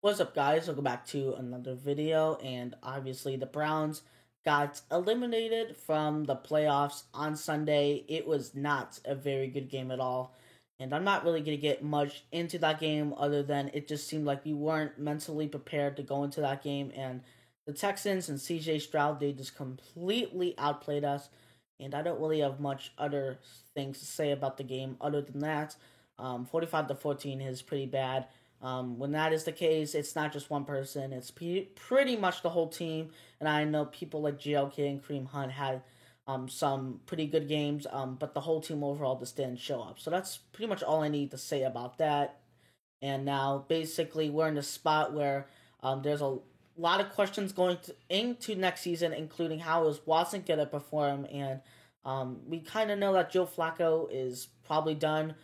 What's up, guys? Welcome back to another video. And obviously, the Browns got eliminated from the playoffs on Sunday. It was not a very good game at all. And I'm not really going to get much into that game other than it just seemed like we weren't mentally prepared to go into that game. And the Texans and CJ Stroud, they just completely outplayed us. And I don't really have much other things to say about the game other than that. 45-14 is pretty bad. When that is the case, it's not just one person; it's pretty much the whole team. And I know people like GLK and Kareem Hunt had some pretty good games, but the whole team overall just didn't show up. So that's pretty much all I need to say about that. And now, basically, we're in a spot where there's a lot of questions going into next season, including how is Watson going to perform. And we kind of know that Joe Flacco is probably done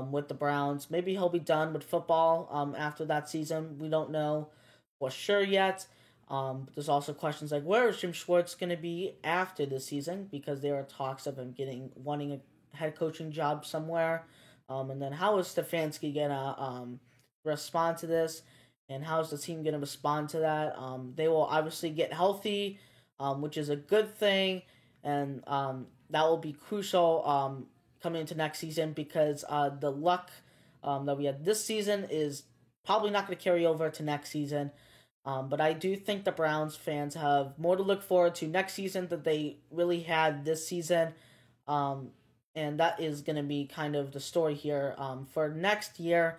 with the Browns. Maybe he'll be done with football after that season. We don't know for sure yet. But there's also questions like where is Jim Schwartz going to be after this season, because there are talks of him wanting a head coaching job somewhere. And then how is Stefanski gonna respond to this, and how is the team gonna respond to that? They will obviously get healthy, which is a good thing, and that will be crucial coming into next season, because the luck that we had this season is probably not going to carry over to next season. But I do think the Browns fans have more to look forward to next season than they really had this season. And that is going to be kind of the story here for next year.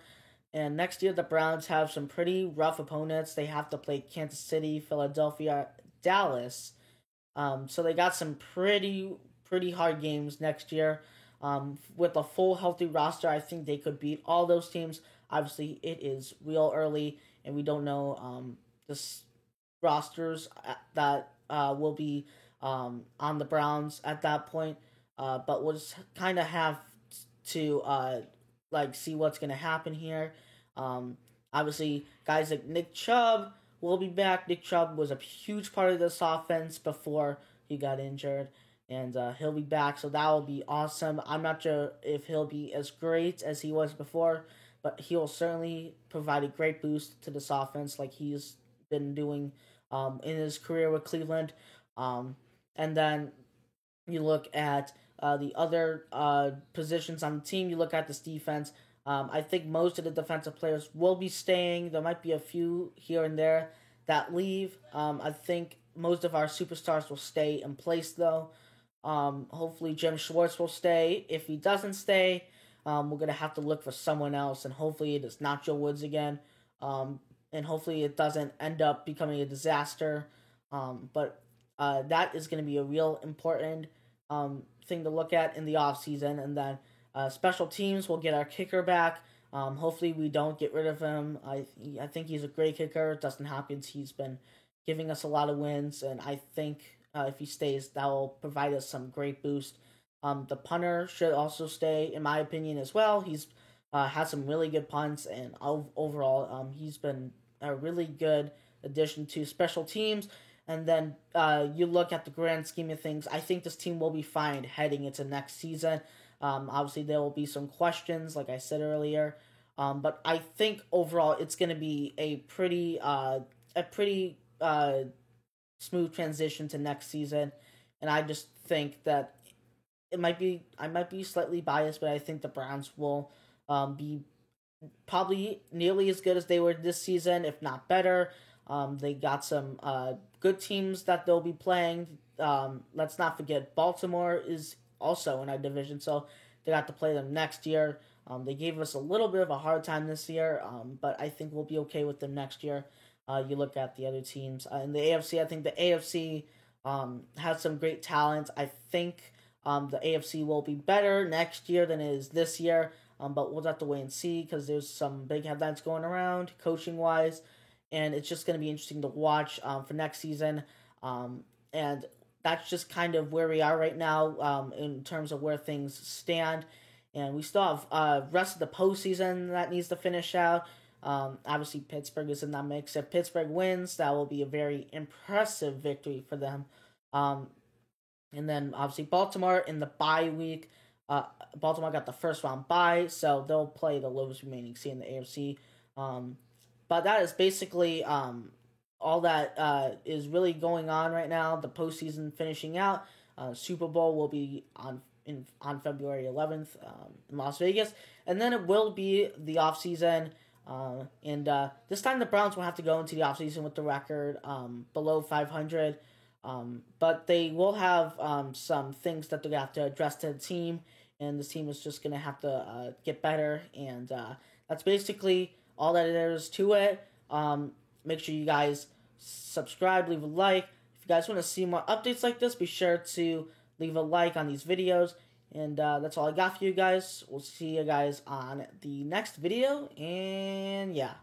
And next year, the Browns have some pretty rough opponents. They have to play Kansas City, Philadelphia, Dallas. So they got some pretty hard games next year. With a full healthy roster, I think they could beat all those teams. Obviously, it is real early, and we don't know the rosters that will be on the Browns at that point. But we'll just kind of have to see what's going to happen here. Obviously, guys like Nick Chubb will be back. Nick Chubb was a huge part of this offense before he got injured, and he'll be back, so that will be awesome. I'm not sure if he'll be as great as he was before, but he'll certainly provide a great boost to this offense, like he's been doing in his career with Cleveland. And then you look at the other positions on the team. You look at this defense. I think most of the defensive players will be staying. There might be a few here and there that leave. I think most of our superstars will stay in place, though. Hopefully Jim Schwartz will stay. If he doesn't stay, we're going to have to look for someone else, and hopefully it is not Joe Woods again. And hopefully it doesn't end up becoming a disaster. But that is going to be a real important thing to look at in the offseason. And then special teams will get our kicker back. Hopefully we don't get rid of him. I think he's a great kicker. Dustin Hopkins, he's been giving us a lot of wins, and I think if he stays, that will provide us some great boost. The punter should also stay, in my opinion, as well. He's had some really good punts, and overall, he's been a really good addition to special teams. And then you look at the grand scheme of things, I think this team will be fine heading into next season. Obviously, there will be some questions, like I said earlier. But I think overall, it's going to be a pretty smooth transition to next season, and I just think that I might be slightly biased, but I think the Browns will be probably nearly as good as they were this season, if not better. They got some good teams that they'll be playing. Let's not forget Baltimore is also in our division, so they got to play them next year. They gave us a little bit of a hard time this year, but I think we'll be okay with them next year. You look at the other teams in the AFC. I think the AFC has some great talent. I think the AFC will be better next year than it is this year, but we'll have to wait and see, because there's some big headlines going around coaching-wise, and it's just going to be interesting to watch for next season. And that's just kind of where we are right now in terms of where things stand. And we still have rest of the postseason that needs to finish out. Obviously, Pittsburgh is in that mix. If Pittsburgh wins, that will be a very impressive victory for them. And then, obviously, Baltimore in the bye week. Baltimore got the first round bye, so they'll play the lowest remaining seed in the AFC. But that is basically all that is really going on right now. The postseason finishing out. Super Bowl will be on February 11th in Las Vegas, and then it will be the off season. And this time the Browns will have to go into the offseason with the record below 500. But they will have some things that they're going to have to address to the team, and this team is just going to have to get better. And that's basically all that there is to it. Make sure you guys subscribe, leave a like. If you guys want to see more updates like this, be sure to leave a like on these videos. And that's all I got for you guys. We'll see you guys on the next video. And yeah.